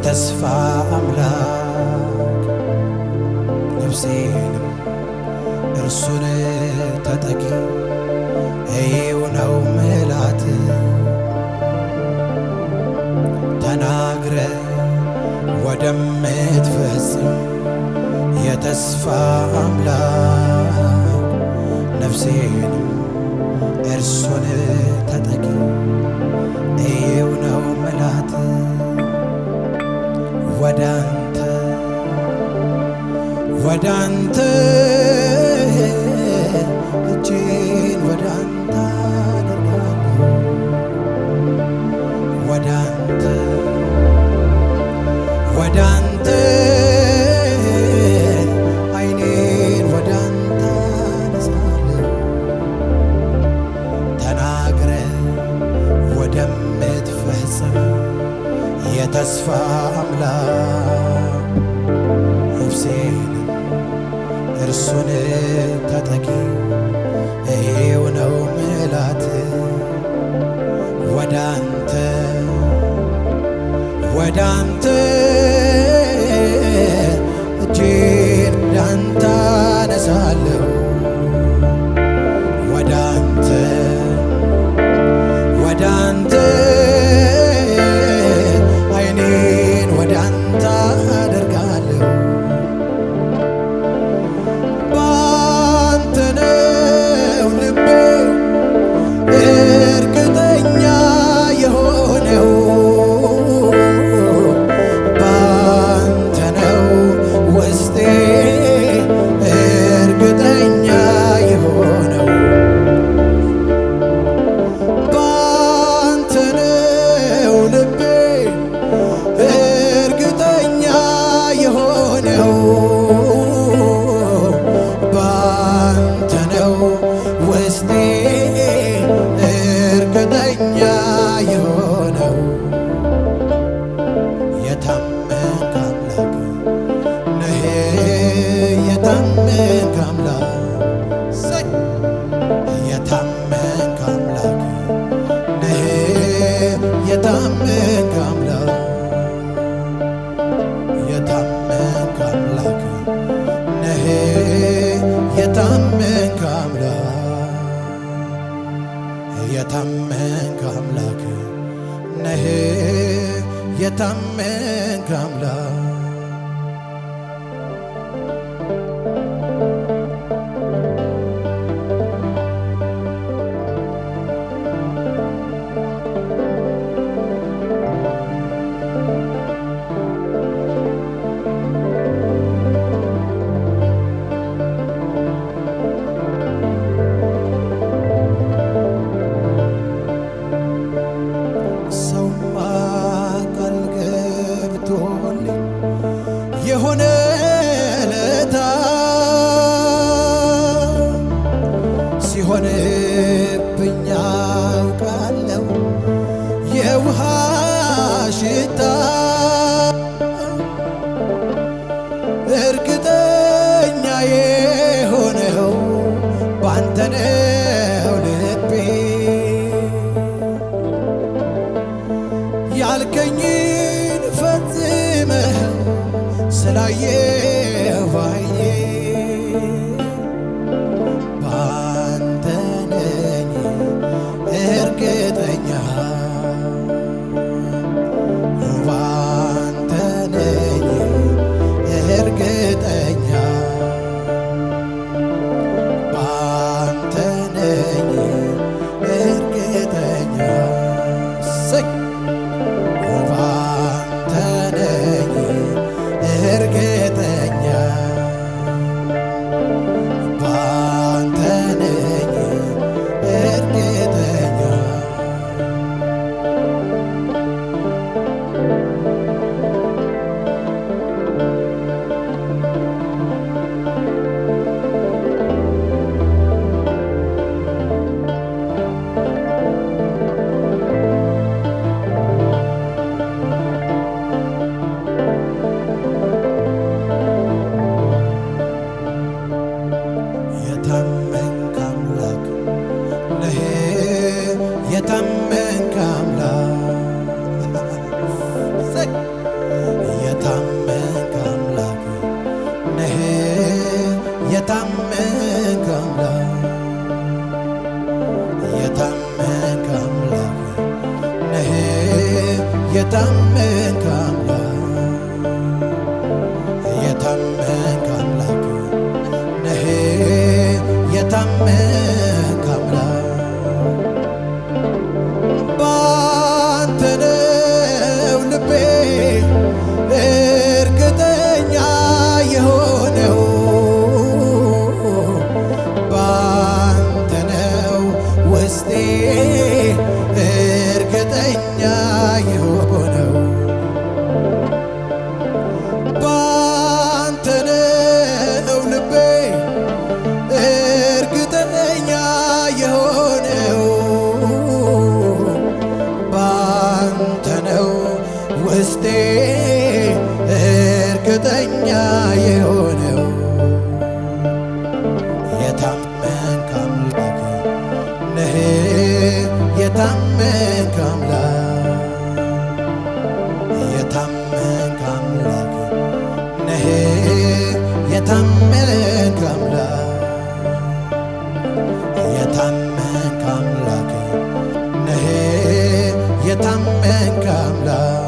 የተስፋ አምላክ ነፍሴንም እርሱን ተጠጊ እዩ ነው ምላት ተናግረ ወደምትፈጽም የተስፋ አምላክ ነፍሴንም እርሱን ተጠጊ እዩ ነው ምላት ወዳንተ እጄን ወዳንተ አደርጋለሁ ወዳንተ ዓይኔን ወዳንተ አነሳለሁ ተናግረ ወደምትፈጽም የተስፋ አምላክ ነፍሴንም እርሱን ተጠጊ እዩ ነው ምላት ወዳንተ እጄን ወዳንተ አነሳለሁ ወዳንተ ዓይኔን ወዳንተ አደርጋለሁ ባንተ ነው ልቤ እርግጠኛ የሆነው ባንተ ነው ውስጤ እርግጠኛ የሆነው ባንተ ነው ልቤ እርግጠኛ የሆነው ባንተ ነው ውስጤ እርግጠኛ የሆነው የታመንክ አምላክ ነህ የታመንክ አምላክ የታመንክ አምላክ ነህ የታመንክ አምላክ የታመንክ አምላክ ነህ የታመንክ አምላክ የታመንክ አምላክ ነህ የታመንክ አምላክ ሰውማ ቃል ገብቶልኝ የሆነ ለታ ሲሆንብኝ አውቃለሁ የውሃ ሽታ እርግጠኛ የሆነው ባንተ ነው ልቤ ያልከኝን ፈጽመህ ስላየሁ ባይኔ ባንተ ነኝ እርግጠኛ ባንተ ነኝ እርግጠኛ ባንተ ነኝ እርግጠኛ ባንተ ነኝ እርግጠኛ ውስጤ እርግጠኛ የሆነው የታመንክ አምላክ ነህ የታመንክ አምላክ የታመንክ አምላክ ነህ የታመንክ አምላክ የታመንክ አምላክ ነህ የታመንክ አምላክ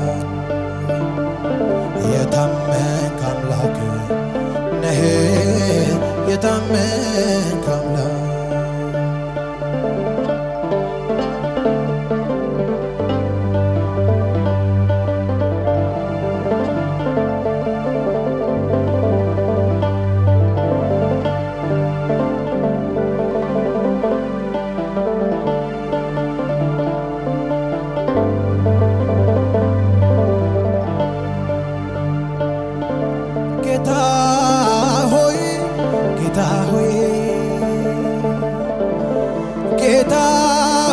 የታመንክ አምላክ ነህ የታመንክ አምላክ ጌታ ሆይ ጌታ ሆይ ጌታ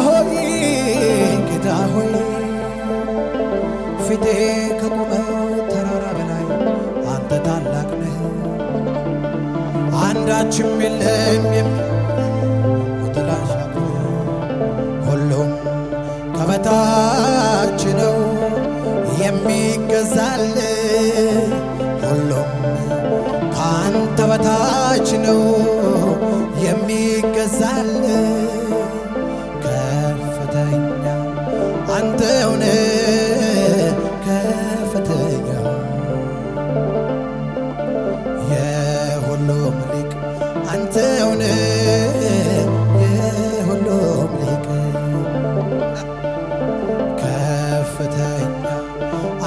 ሆይ ጌታ ሆይ ፊቴ ከቆመው ተራራ በላይ አንተ ታላቅ ነህ። አንዳችም የለም ወተላሻቅ ሁሉም ከበታች ነው የሚገዛል ሁሉም ካንተ በታች ነው የሚገዛል ከፍተኛ አንተው ነህ ከፍተኛ የሁሉም ሊቅ አንተው ነህ የሁሉም ሊቅ ከፍተኛ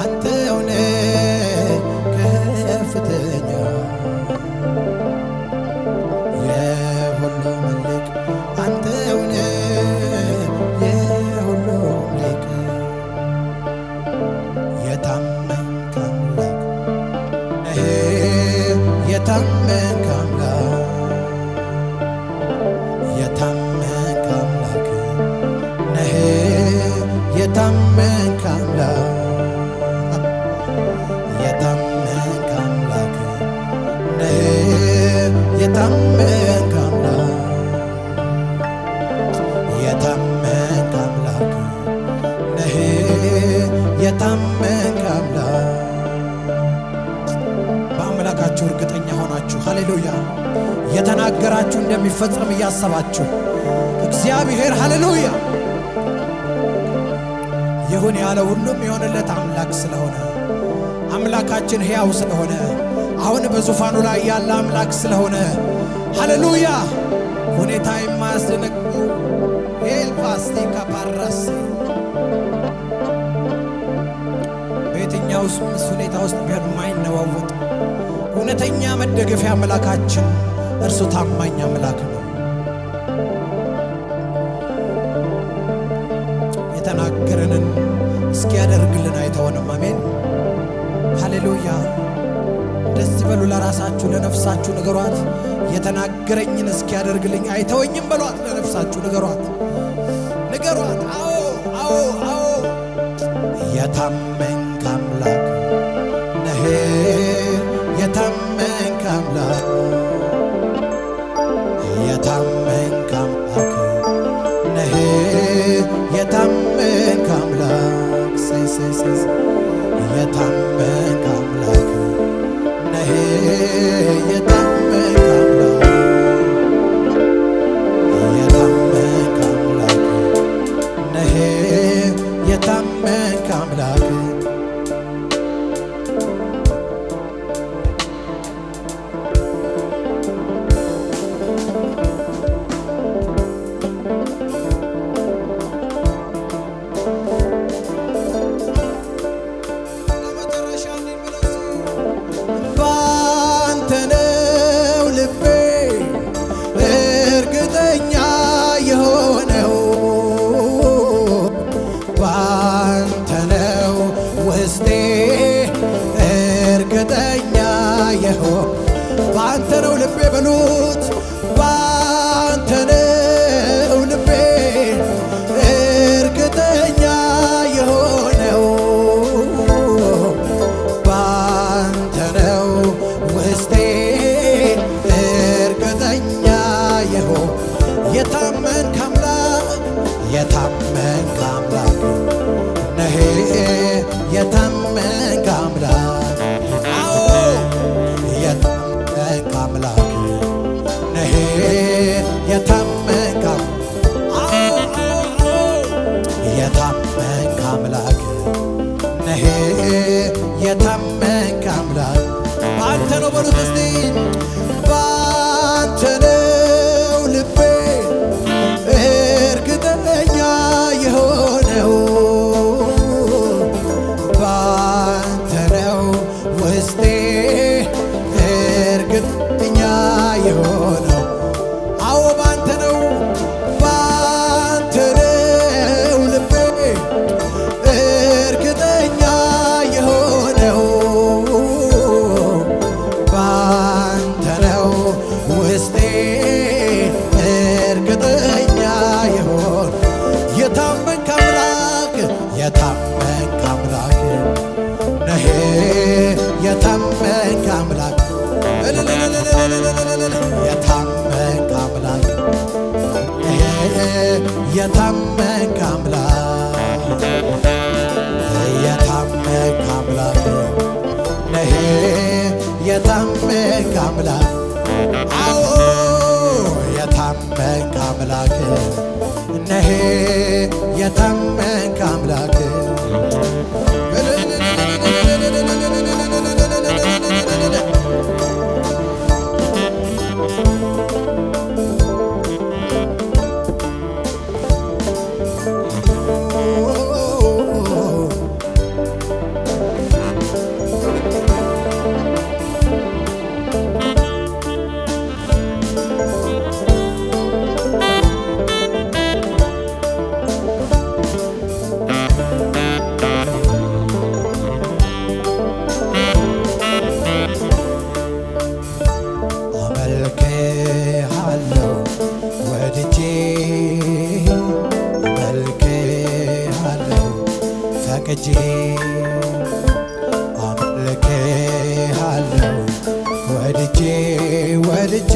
አንተው ነህ ከፍተኛ የሁሉም ሊቅ አንተው ነህ የሁሉም ሊቅ የታመንክ አምላክ ነህ የታመንክ አምላክ የታመንክ አምላክ ነህ የታመንክ አምላክ የታመንክ አምላክ ነህ የታመንክ አምላክ የታመንክ አምላክ ነህ የታመንክ አምላክ በአምላካችሁ እርግጠኛ ሆናችሁ ሃሌሉያ የተናገራችሁ እንደሚፈጸም እያሰባችሁ እግዚአብሔር ሃሌሉያ ይሁን ያለ ሁሉም የሆነለት አምላክ ስለሆነ አምላካችን ሕያው ስለሆነ አሁን በዙፋኑ ላይ ያለ አምላክ ስለሆነ ሃሌሉያ ሁኔታ የማያስደነግጠው ኤልፋስቲካ ፓራስ በየትኛውስ ሁኔታ ውስጥ ቢሆን የማይነዋወጥ እውነተኛ መደገፊያ አምላካችን እርሱ ታማኝ አምላክ ነው። የተናገረንን እስኪያደርግልን አይተወንም። አሜን ሃሌሉያ። ደስ በሉ ለራሳችሁ ለነፍሳችሁ ንገሯት። የተናገረኝን እስኪያደርግልኝ አይተወኝም በሏት። ለነፍሳችሁ ንገሯት ንገሯት። አዎ አዎ አዎ የታመንክ አምላክ ነህ የታመንክ አምላክ የታመንክ አምላክ ነህ የታመንክ አምላክ የታመንክ አምላክ ነህ የታመንክ አምላክ የታመንክ አምላክ ነህ የታመንክ አምላክ ባንተ ነው ልቤ በሉት ባንተ ነው ልቤ እርግጠኛ የሆነው አምላክ አዎ የታመንክ አምላክ ነህ የታመንክ የታመንክ አምላክ ነህ የታመንክ አምላክ ባንተ ነው በሉት እስቲ ባንተ ነው ልቤ እርግጠኛ የሆነው ባንተ ነው ውስጤ እርግጠኛ የሆነው አዎ ባንተ ነው ልቤ እርግጠኛ የሆነው ባንተ ነው ውስጤ እርግጠኛ የሆነ የታመንክ አምላክ ነህ የታመንክ አምላክ የታመንክ አምላክ የታመንክ አምላክ የታመንክ አምላክ ነህ የታመንክ አምላክ አዎ የታመንክ አምላክ ነህ የታመንክ አምላክ ፈቅጄ አመልክሃለሁ ወድጄ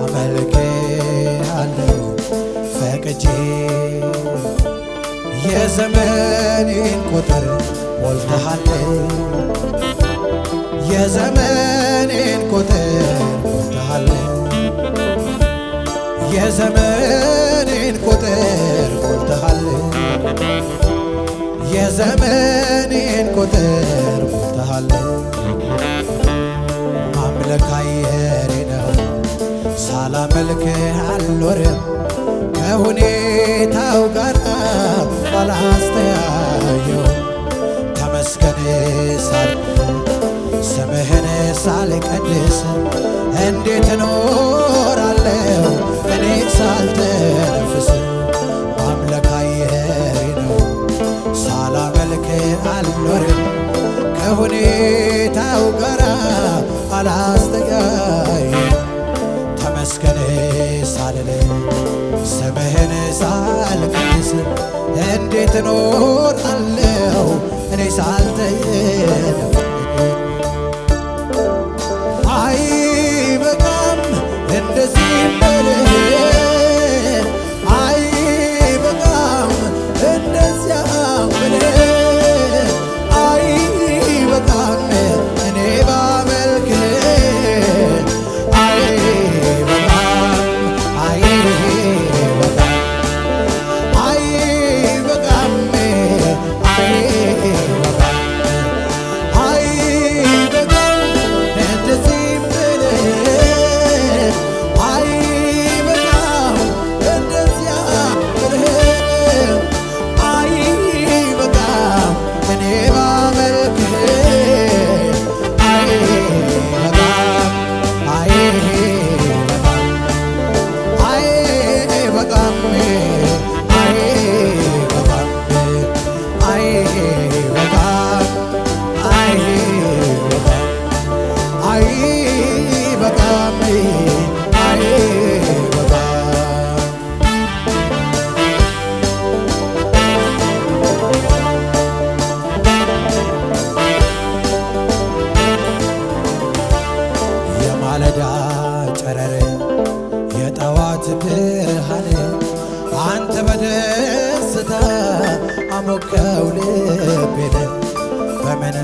አመልክሃለሁ ፈቅጄ የዘመኔን ቁጥር ሞልተሃል የዘመኔን ቁጥር ሞልተሃል የዘመኔን ቁጥር ሞልተሃል የዘመኔን ቁጥር ሞልተሃል ማምለክ አየሬ ነው ሳላመልክህ አልኖርም ከሁኔታው ጋር ባላስተያየው ተመስገን ስምህን ሳልቀድስ እንዴት እኖራለሁ እኔ ሳልተነፍስ ማምለክ አየሬ ነው ሳላመልክህ አልኖርም ከሁኔታው ጋር አላስተያየም ተመስገን ሳልል ስምህን ሳልቀድስ እንዴት እኖራለሁ እኔ ሳልተነፍስ አይበቃም እንደዚህ ብልህ አይበቃም እንደዚያ ብልህ አይበቃም እኔ ባመልክህ አይበቃም አይበቃም አይበቃም እንደዚህ ብልህ አይበቃም እንደዚያ ብልህ አይበቃም እኔ ባመልክህ አይበቃም አይበቃም አይበቃም የማለዳ ጨረር የጠዋት ብርሃን አንተ በደስታ አሞቀው ልቤን በምን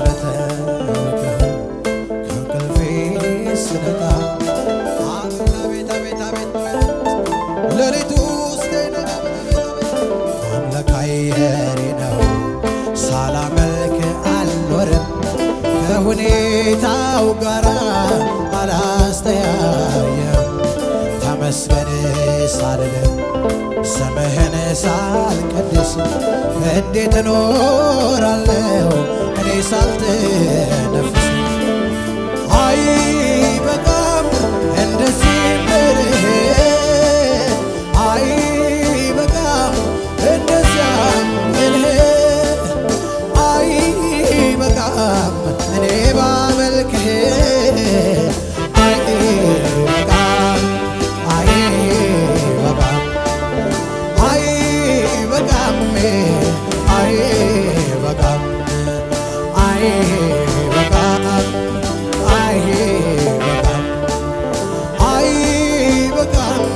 ከሁኔታው ጋር አላስተያየም። ተመስገን ሳልልም ስምህን ሳልቀድስ እንዴት እኖራለሁ እኔ ሳልተነፍስ? አይበቃም እንደዚህ ምልህ፣ አይበቃም እንደዚያ ምልህ፣ አይበቃም እኔ ባመልክህ፣ አይበቃም አይበቃም አይበቃም አይበቃም አይበቃም አይበቃም አይበቃም።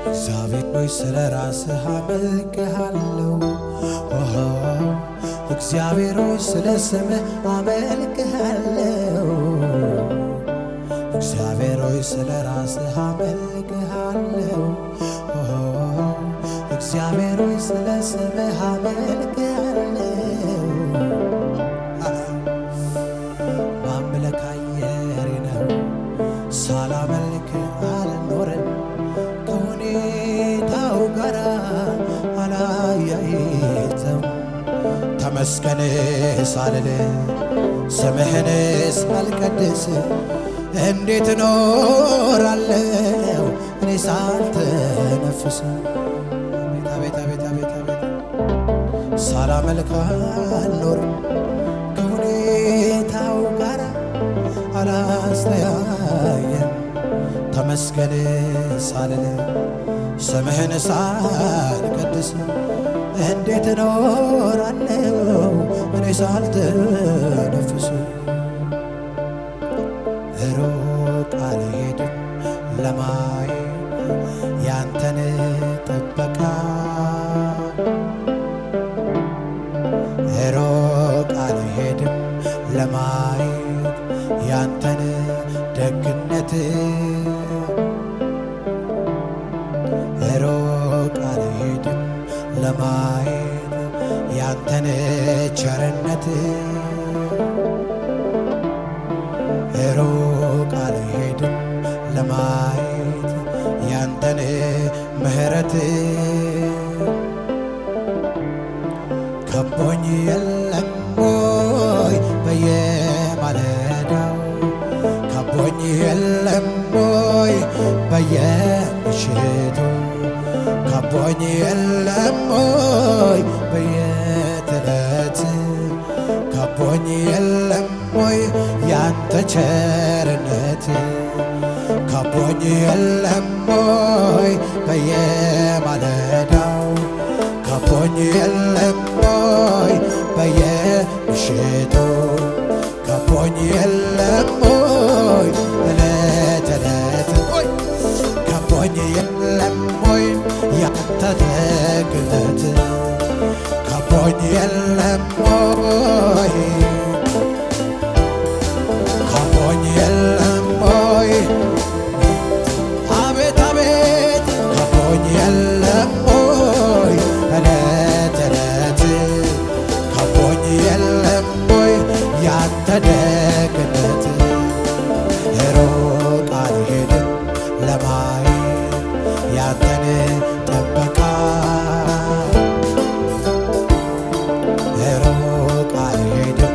እግዚአብሔር ሆይ ስለ ራስህ አመልክሃለሁ። እግዚአብሔር ሆይ ስለ ስምህ አመልክሃለሁ። እግዚአብሔር ሆይ ስለ ራስህ አመልክሃለሁ። እግዚአብሔር ሆይ ስለ ስምህ አመልክሃለሁ። ማምለክ አየሬ ነው፣ ሳላመልክ አልኖርም። ከሁኔታው ጋር አላያይዘም። ተመስገን ሳልል ስምህን ሳልቀድስ እንዴት እኖራለሁ እኔ ሳልተነፍስ? አቤት አቤት አቤት አቤት ሳላመልክ አልኖርም። ከሁኔታው ጋር አላስተያየም። ተመስገን ሳልል ስምህን ሳልቀድስ እንዴት እኖራለሁ እኔ ሳልተነፍስ? ሩቅ አልሄድም ለማየት ያንተን ጥበቃ፣ ሩቅ አልሄድም ለማየት ያንተን ደግነት፣ ሩቅ አልሄድም ለማየት ያንተን ቸርነት፣ ሩቅ አልሄድም ለማየት ያንተን ምሕረት። ከቦኝ የለም ሆይ በየማለዳው፣ ከቦኝ የለም ሆይ በየምሽቱ፣ ከቦኝ የለም ሆይ በየዕለት፣ ከቦኝ የለም ሆይ ያንተ ቸርነት፣ ከቦኝ የለም ሆይ በየማለዳው፣ ከቦኝ የለም ሆይ በየምሽቱ፣ ከቦኝ የለም ሆይ ዕለት ዕለት፣ ከቦኝ የለም ሆይ ያንተ ደግነት፣ ከቦኝ የለም ሆይ ከቦኝ የለም ሆይ አቤት አቤት ከቦኝ የለም ሆይ ዕለት ዕለት፣ ከቦኝ የለም ሆይ ያንተ ደግነት፣ ሩቅ አልሄድም ለማየት ያንተን ጥበቃ፣ ሩቅ አልሄድም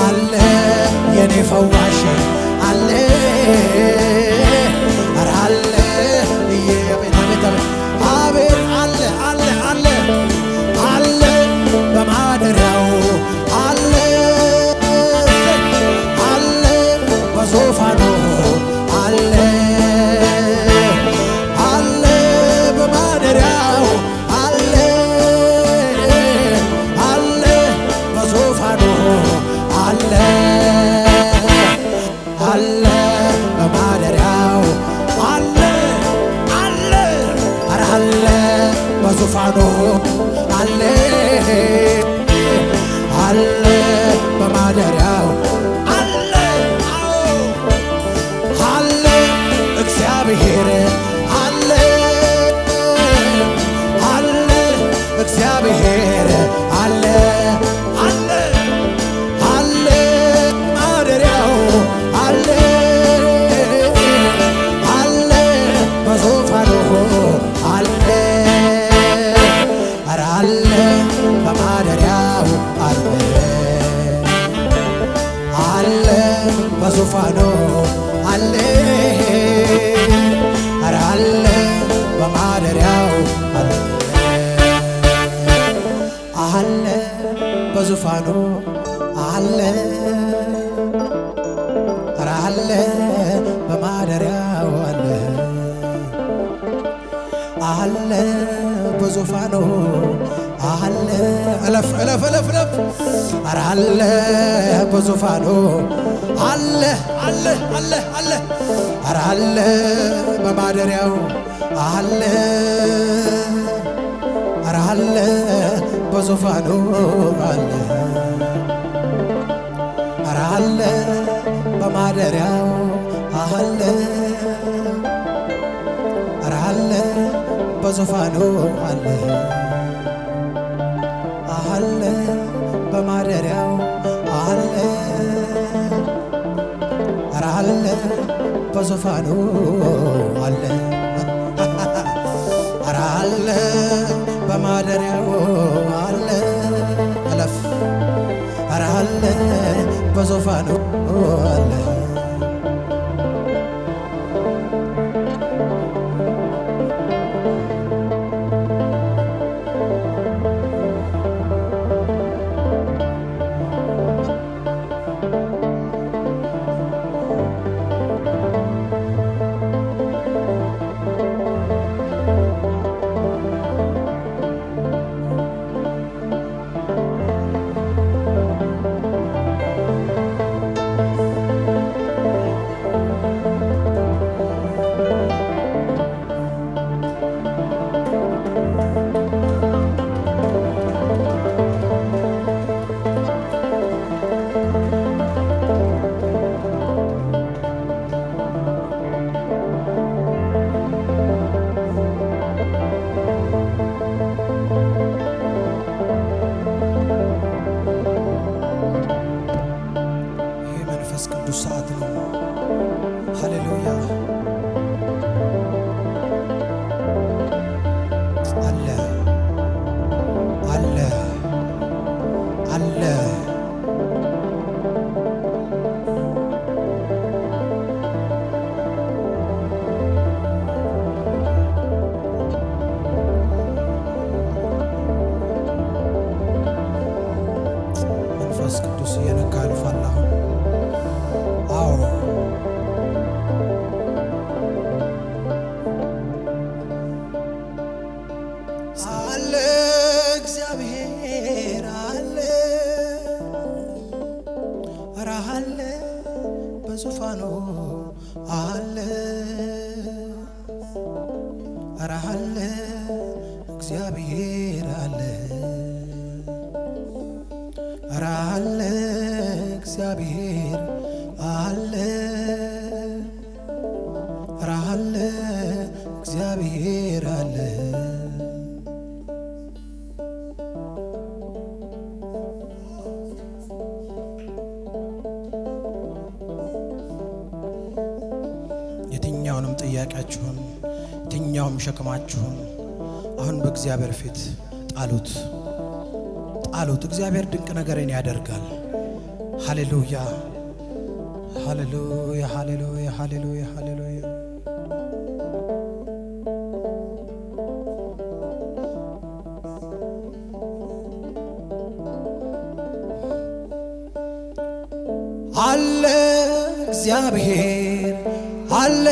አለ የኔ ፈዋሽ አለ ኧረ አለ አቤት አቤት አቤት አለ አለ አለ አለ በማደሪያው አለ አለ በዙፋኑ አለ አለ በማደሪያው አለ አለ በዙፋኑ አለ አለ በማደሪያው አለ አለ ኧረ አለ በዙፋኑ አለ አለ በማደሪያው አለ አለ እግዚአብሔር አለ አለ እግዚአብሔር አለ አለ አለ ማደሪያው አለ አለ በዙፋኑ አለ ኧረ አለ በማደሪያው አለ አለ በዙፋኑ አለ ኧረ አለ በማደሪያው አለ አለ በዙፋኑ አለ ኧረ አለ በማደሪያው አለ አለ በዙፋኑ አለ እለፍ እለፍ እለፍ እለፍ ኧረ አለ በዙፋኑ አለ አለ አለ አለ ኧረ አለ በማደሪያው አለ ኧረ አለ በዙፋኑ አለ ኧረ አለ በማደሪያው አለ ኧረ አለ በዙፋኑ አለ አለ በማደሪያው አለ ኧረ አለ በዙፋኑ አለ ኧረ አለ በማደሪያው አለ እለፍ ኧረ አለ በዙፋኑ አለ ሰዓት ነው። ሃሌሉያ አለ አለ አለ መንፈስ ቅዱስ የነካ አልፏል። አሁን አለ እግዚአብሔር አለ ኧረ አለ በዙፋኑ አለ ኧረ አለ እግዚአብሔር አለ ኧረ አለ እግዚአብሔር አለ ኧረ አለ እግዚአብሔር አለ የትኛውንም ጥያቄያችሁን የትኛውም ሸክማችሁን አሁን በእግዚአብሔር ፊት ጣሉት ጣሉት። እግዚአብሔር ድንቅ ነገርን ያደርጋል። ሃሌሉያ ሃሌሉያ ሃሌሉያ ሃሌሉያ ሃሌሉያ አለ እግዚአብሔር አለ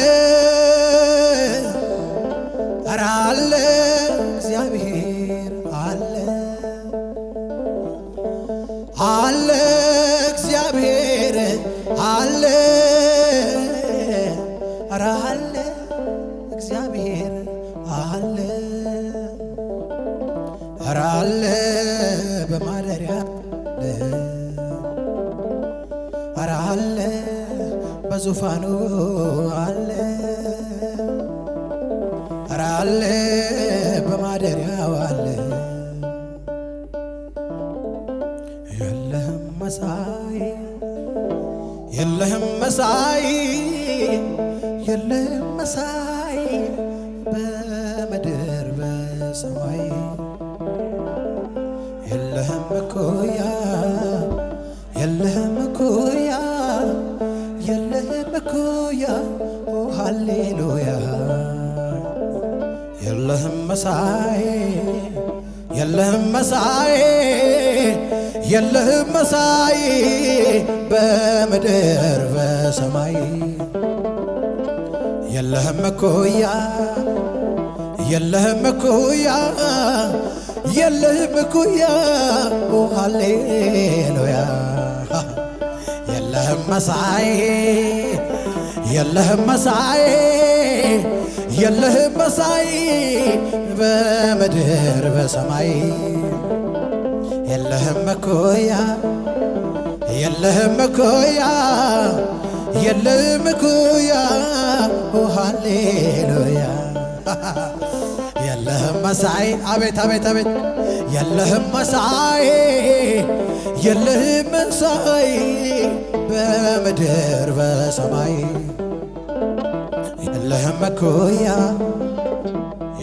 ኧረ አለ እግዚአብሔር አለ አለ እግዚአብሔር አለ ኧረ አለ እግዚአብሔር አለ ኧረ አለ በማደሪያ ኧረ አለ በዙፋኑ አለ ኧረ አለ በማደሪያው አለ የለህም መሳይ የለህም መሳይ የለህም መሳይ በምድር በሰማይ የለህም እኩያ የለህም እኩያ የለህም እኩያ ኦ ሃሌሉያ የለህም መሳይ የለህም መሳይ የለህም መሳይ በምድር በሰማይ የለህም እኩያ የለህም እኩያ የለህም እኩያ ኦ ሃሌሉያ የለህም መሳይ የለህም መሳይ የለህም መሳይ በምድር በሰማይ የለህም እኩያ የለህም እኩያ የለህም እኩያ ኦ ሃሌሉያ የለህም መሳይ አቤት አቤት አቤት የለህም መሳይ የለህም መሳይ በምድር በሰማይ የለህም እኩያ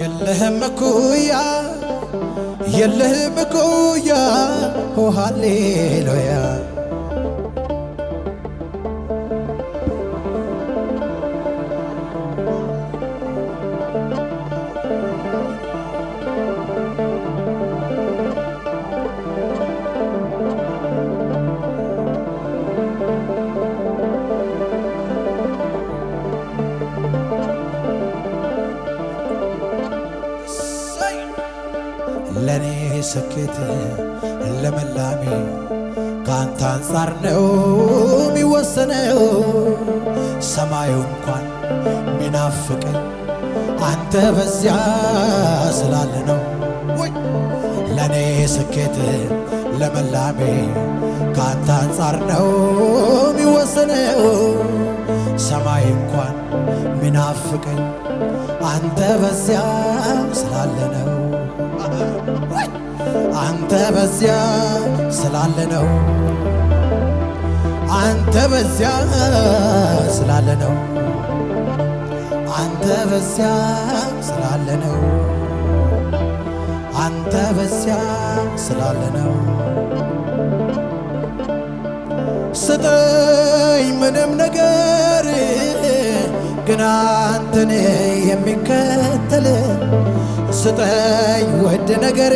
የለህም እኩያ የለህም እኩያ ኦ ሃሌሉያ ለኔ ስኬት ለመላሜ ካንተ አንጻር ነው የሚወሰነው ሰማዩ እንኳን ሚናፍቀኝ አንተ በዚያ ስላለ ነው ለኔ ስኬት ለመላሜ ካንተ አንጻር ነው የሚወሰነው ሰማይ እንኳን ሚናፍቀኝ አንተ በዚያ ስላለ ነው አንተ በዚያ ስላለ ነው አንተ በዚያ ስላለ ነው አንተ በዚያ ስላለ ነው አንተ በዚያ ስላለ ነው ስጠኝ ምንም ነገር ግን አንተን የሚከተል ስጠኝ ውድ ነገር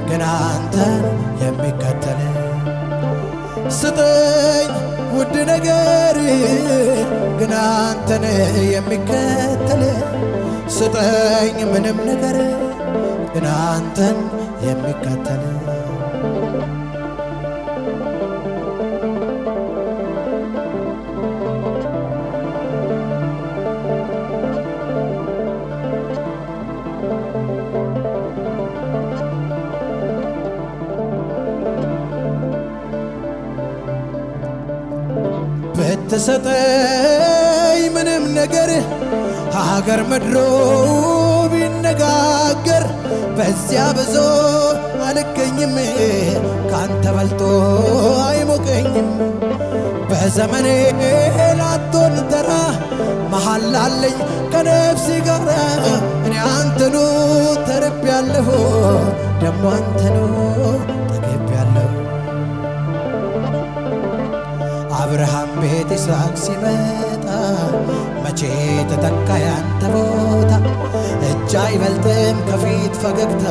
ግን አንተን የሚከተል ስጠኝ ውድ ነገር ግን አንተን የሚከተል ስጠኝ ምንም ነገር ግን አንተን የሚከተል ብትሰጠኝ ምንም ነገር ሀገር ምድሩ ቢነጋገር በዚያ ብዙ አልገኝም ካንተ በልጦ አይሞቀኝም በዘመኔ ላቶን ተራ መሐላ አለኝ ከነፍሴ ጋር እኔ አንተኑ ተርቤያለሁ ደሞ አንተኑ ጠግቤያለሁ አብርሃም ቤት ይስሐቅ ሲመጣ መቼ ተተካ ያንተ ቦታ? እጅ አይበልጥም ከፊት ፈገግታ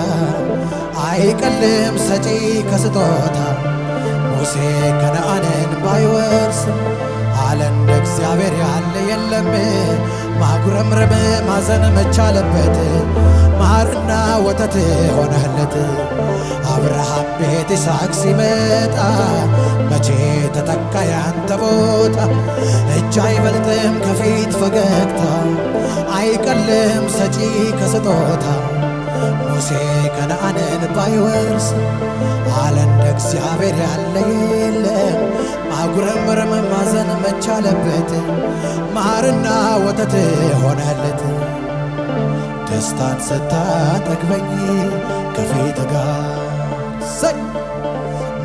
አይቀልም ሰጪ ከስጦታ። ሙሴ ከነዓንን ባይወርስም አለ እንደ እግዚአብሔር ያለ የለም። ማጉረምረም ማዘን መቻለበት ማርና ወተት ሆነህለት። አብርሃም ቤት ይስሐቅ ሲመጣ መቼ ተተካ ያንተ ቦታ? እጅ አይበልጥም ከፊት ፈገግታ አይቀልም ሰጪ ከስጦታ። ሙሴ ከነዓንን ባይወርስ አለ እንደ እግዚአብሔር ያለ የለም። ማጉረምረም ማዘን መቻለበት ማርና ወተት ሆነለት። ደስታን ስታጠግበኝ ከፊት ጋር ሰይ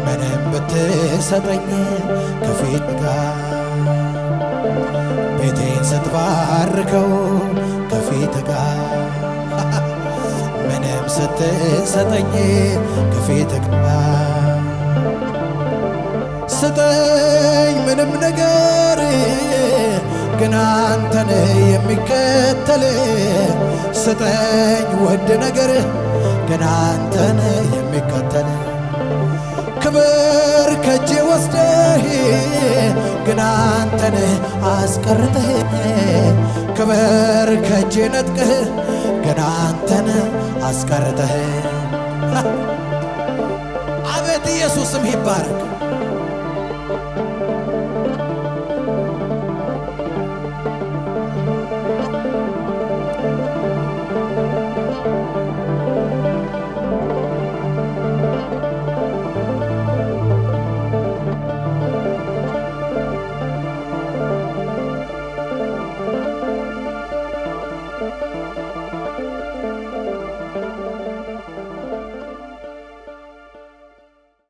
ምንም ብትሰጠኝ ከፊት ጋር ቤቴን ስትባርከው ከፊት ጋር ምንም ስትሰጠኝ ከፊት ጋር ስጠኝ ምንም ነገር ግን አንተን የሚከተል ስጠኝ ውድ ነገር ግን አንተን የሚከተል ክብር ከጄ ወስደህ ግን አንተን አስቀርተህ ክብር ከጄ ነጥቀህ ግን አንተን አስቀርተህ። አቤት ኢየሱስም ይባረክ።